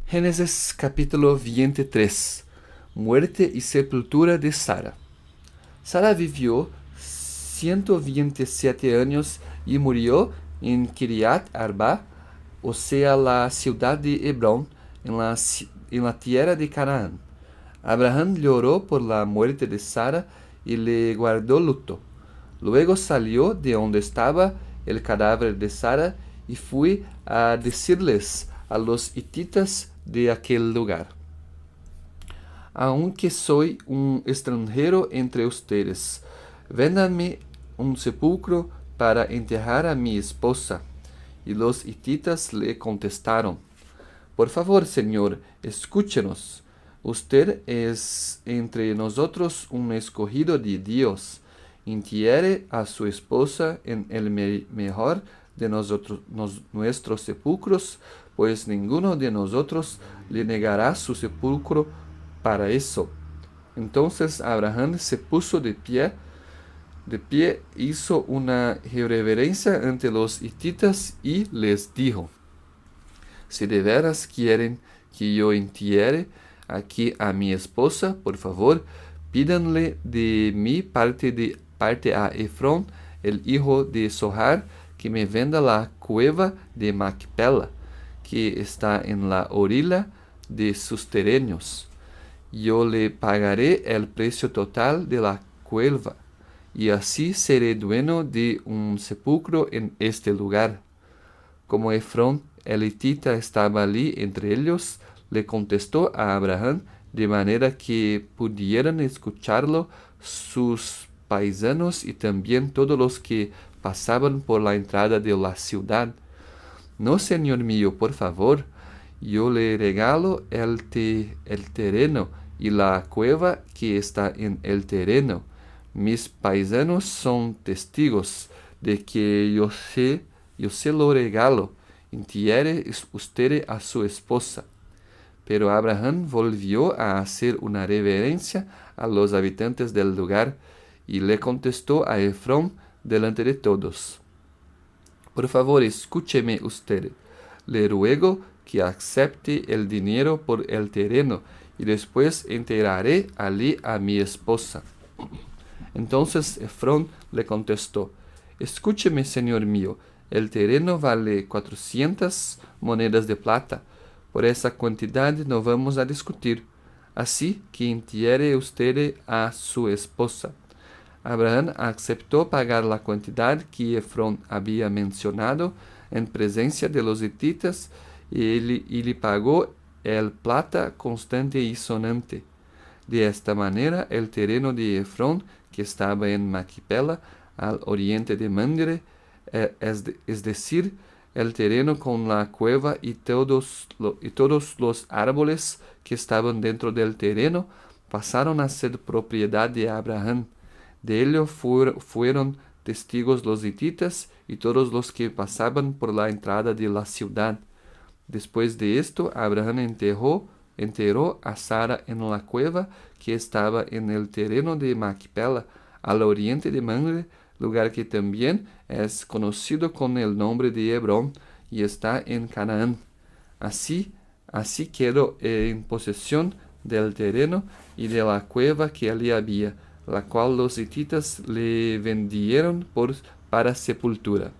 Génesis capítulo 23. Muerte y sepultura de Sara. Sara vivió 127 años y murió en Kiriat Arba, o sea, la ciudad de Hebrón, en la tierra de Canaán. Abraham lloró por la muerte de Sara y le guardó luto. Luego salió de donde estaba el cadáver de Sara y fue a decirles a los hititas de aquel lugar: aunque soy un extranjero entre ustedes, véndanme un sepulcro para enterrar a mi esposa. Y los hititas le contestaron: por favor, Señor, escúchenos. Usted es entre nosotros un escogido de Dios. Entierre a su esposa en el mejor de nuestros sepulcros, pues ninguno de nosotros le negará su sepulcro para eso. Entonces Abraham se puso de pie, hizo una reverencia ante los hititas y les dijo: si de veras quieren que yo entierre aquí a mi esposa, por favor, pídanle de mi parte a Efrón, el hijo de Zohar, que me venda la cueva de Macpela, que está en la orilla de sus terrenos. Yo le pagaré el precio total de la cueva, y así seré dueño de un sepulcro en este lugar. Como Efrón el hitita estaba allí entre ellos, le contestó a Abraham de manera que pudieran escucharlo sus paisanos y también todos los que pasaban por la entrada de la ciudad: no, señor mío, por favor, yo le regalo el terreno y la cueva que está en el terreno. Mis paisanos son testigos de que yo se lo regalo. Entierre usted a su esposa. Pero Abraham volvió a hacer una reverencia a los habitantes del lugar y le contestó a Efrón delante de todos: por favor, escúcheme usted. Le ruego que acepte el dinero por el terreno y después enterraré allí a mi esposa. Entonces Efrón le contestó: escúcheme, señor mío, el terreno vale 400 monedas de plata. Por esa cantidad no vamos a discutir. Así que entierre usted a su esposa. Abraham aceptó pagar la cantidad que Efrón había mencionado en presencia de los hititas y le pagó el plata constante y sonante. De esta manera, el terreno de Efrón, que estaba en Macpela, al oriente de Mamre, es decir, el terreno con la cueva y todos los árboles que estaban dentro del terreno, pasaron a ser propiedad de Abraham. De ello fueron testigos los hititas y todos los que pasaban por la entrada de la ciudad. Después de esto, Abraham enterró a Sara en la cueva que estaba en el terreno de Macpela, al oriente de Mamre, lugar que también es conocido con el nombre de Hebrón y está en Canaán. Así quedó en posesión del terreno y de la cueva que allí había, la cual los hititas le vendieron para sepultura.